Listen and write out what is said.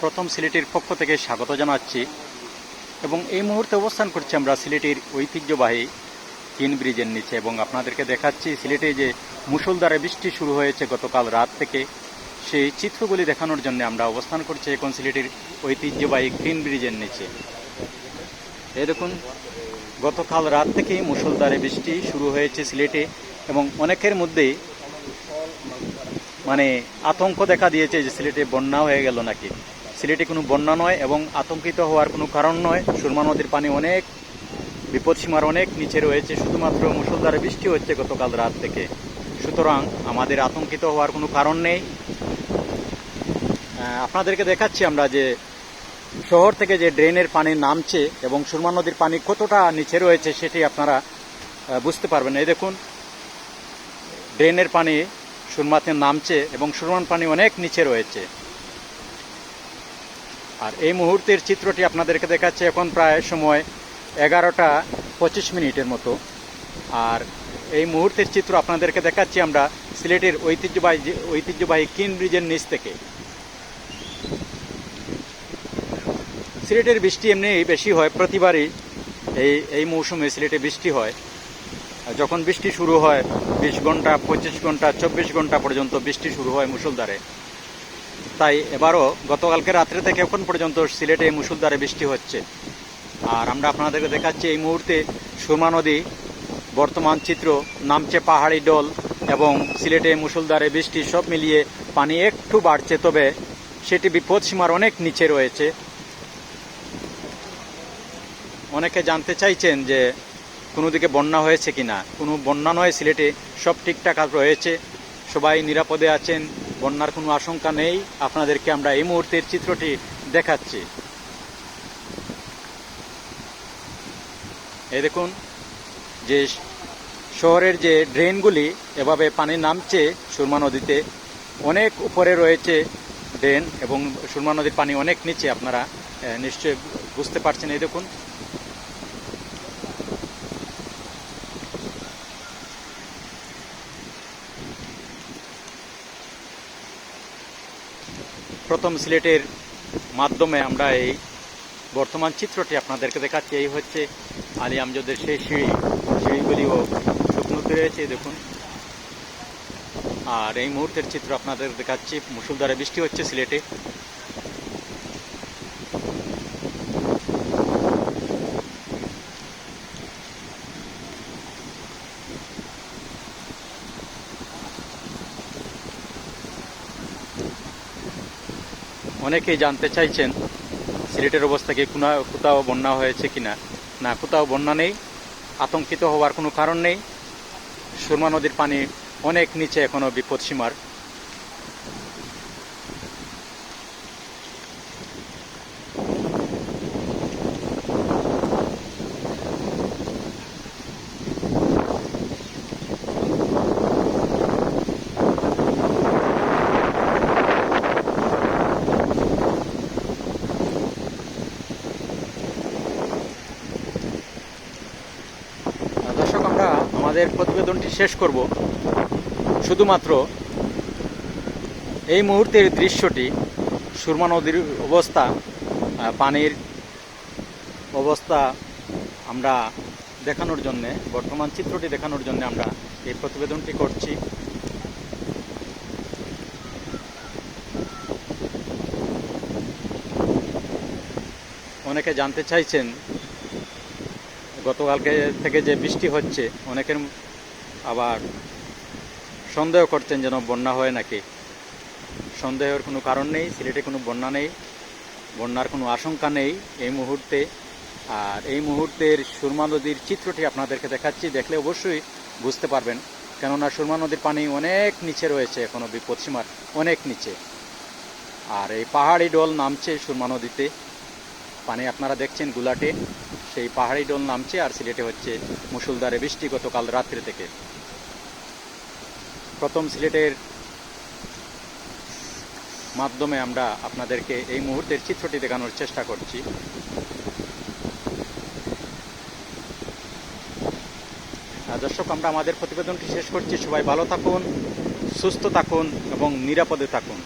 প্রথম সিলেটের পক্ষ থেকে স্বাগত জানাচ্ছি এবং এই মুহূর্তে অবস্থান করছি আমরা সিলেটের ঐতিহ্যবাহী তিন ব্রিজের নিচে এবং আপনাদেরকে দেখাচ্ছি সিলেটে যে মুষলধারে বৃষ্টি শুরু হয়েছে গতকাল রাত থেকে সেই চিত্রগুলি দেখানোর জন্য আমরা অবস্থান করছি এখন সিলেটের ঐতিহ্যবাহী গ্রিন ব্রিজের নিচে। এই দেখুন, গতকাল রাত থেকেই মুষলধারে বৃষ্টি শুরু হয়েছে সিলেটে এবং অনেকের মধ্যেই আতঙ্ক দেখা দিয়েছে যে সিলেটে বন্যা হয়ে গেল নাকি। সিলেটে কোনো বন্যা নয় এবং আতঙ্কিত হওয়ার কোনো কারণ নয়। সুরমা নদীর পানি অনেক বিপদসীমার অনেক নিচে রয়েছে, শুধুমাত্র মুষলধারে বৃষ্টি হচ্ছে গতকাল রাত থেকে। সুতরাং আমাদের আতঙ্কিত হওয়ার কোনো কারণ নেই। আপনাদেরকে দেখাচ্ছি আমরা যে শহর থেকে যে ড্রেনের পানি নামছে এবং সুরমা নদীর পানি কতটা নিচে রয়েছে সেটি আপনারা বুঝতে পারবেন। এই দেখুন, ড্রেনের পানি সুরমাতে নামছে এবং সুরমার পানি অনেক নিচে রয়েছে। আর এই মুহূর্তের চিত্রটি আপনাদেরকে দেখাচ্ছে এখন প্রায় সময় 11:25 মতো। আর এই মুহূর্তের চিত্র আপনাদেরকে দেখাচ্ছি আমরা সিলেটের ঐতিহ্যবাহী কিন ব্রিজের নিচ থেকে। সিলেটের বৃষ্টি এমনি বেশি হয় প্রতিবারই। এই মৌসুমে সিলেটে বৃষ্টি হয়। যখন বৃষ্টি শুরু হয় 20 ঘন্টা, 25 ঘন্টা, 24 ঘন্টা পর্যন্ত বৃষ্টি শুরু হয় মুষলধারে। তাই এবারও গতকালকে রাত্রে থেকে এখন পর্যন্ত সিলেটে মুষলধারে বৃষ্টি হচ্ছে। আর আমরা আপনাদেরকে দেখাচ্ছি এই মুহূর্তে সুরমা নদী বর্তমান চিত্র, নামছে পাহাড়ি ডল এবং সিলেটে মুষলধারে বৃষ্টি সব মিলিয়ে পানি একটু বাড়ছে, তবে সেটি বিপদসীমার অনেক নিচে রয়েছে। অনেকে জানতে চাইছেন যে কোনো দিকে বন্যা হয়েছে কিনা। কোনো বন্যা নয়, সিলেটে সব ঠিকঠাক রয়েছে, সবাই নিরাপদে আছেন, বন্যার কোনো আশঙ্কা নেই। আপনাদেরকে আমরা এই মুহূর্তের চিত্রটি দেখাচ্ছি। এই দেখুন যে শহরের যে ড্রেনগুলি এভাবে পানি নামছে সুরমা নদীতে, অনেক উপরে রয়েছে ড্রেন এবং সুরমা নদীর পানি অনেক নিচে, আপনারা নিশ্চয়ই বুঝতে পারছেন। এই দেখুন, প্রথম সিলেটের মাধ্যমে আমরা এই বর্তমান চিত্রটি আপনাদেরকে দেখাচ্ছি। এই হচ্ছে আলী আমজদের সেই সিঁড়িগুলিও শুকনোতে রয়েছে দেখুন। আর এই মুহূর্তের চিত্র আপনাদের দেখাচ্ছি, মুষলধারে বৃষ্টি হচ্ছে সিলেটে। অনেকেই জানতে চাইছেন সিলেটের অবস্থা কি কোথাও বন্যা হয়েছে কিনা। না, কোথাও বন্যা নেই, আতঙ্কিত হওয়ার কোনো কারণ নেই। সুরমা নদীর পানি অনেক নিচে এখনো বিপদসীমার। দর্শক, আমরা আমাদের প্রতিবেদনটি শেষ করব শুধুমাত্র এই মুহূর্তের দৃশ্যটি, সুরমা নদীর অবস্থা, পানির অবস্থা আমরা দেখানোর জন্যে, বর্তমান চিত্রটি দেখানোর জন্য আমরা এই প্রতিবেদনটি করছি। অনেকে জানতে চাইছেন গতকালকে থেকে যে বৃষ্টি হচ্ছে, অনেকের আবার সন্দেহ করছেন যেন বন্যা হয় নাকি। সন্দেহের কোনো কারণ নেই, সিলেটে কোনো বন্যা নেই, বন্যার কোনো আশঙ্কা নেই এই মুহূর্তে। আর এই মুহূর্তের সুরমা নদীর চিত্রটি আপনাদেরকে দেখাচ্ছি, দেখলে অবশ্যই বুঝতে পারবেন, কেননা সুরমা নদীর পানি অনেক নিচে রয়েছে, এখনো বিপদসীমার অনেক নিচে। আর এই পাহাড়ি ডল নামছে সুরমা নদীতে, পানি আপনারা দেখছেন গুলাটে, সেই পাহাড়ি ডল নামছে। আর সিলেটে হচ্ছে মুষলধারে বৃষ্টি গতকাল রাত্রি থেকে। প্রথম সিলেটের মাধ্যমে আমরা আপনাদেরকে এই মুহূর্তের চিত্রটি দেখানোর চেষ্টা করছি। দর্শক, আমরা আমাদের প্রতিবেদনটি শেষ করছি। সবাই ভালো থাকুন, সুস্থ থাকুন এবং নিরাপদে থাকুন।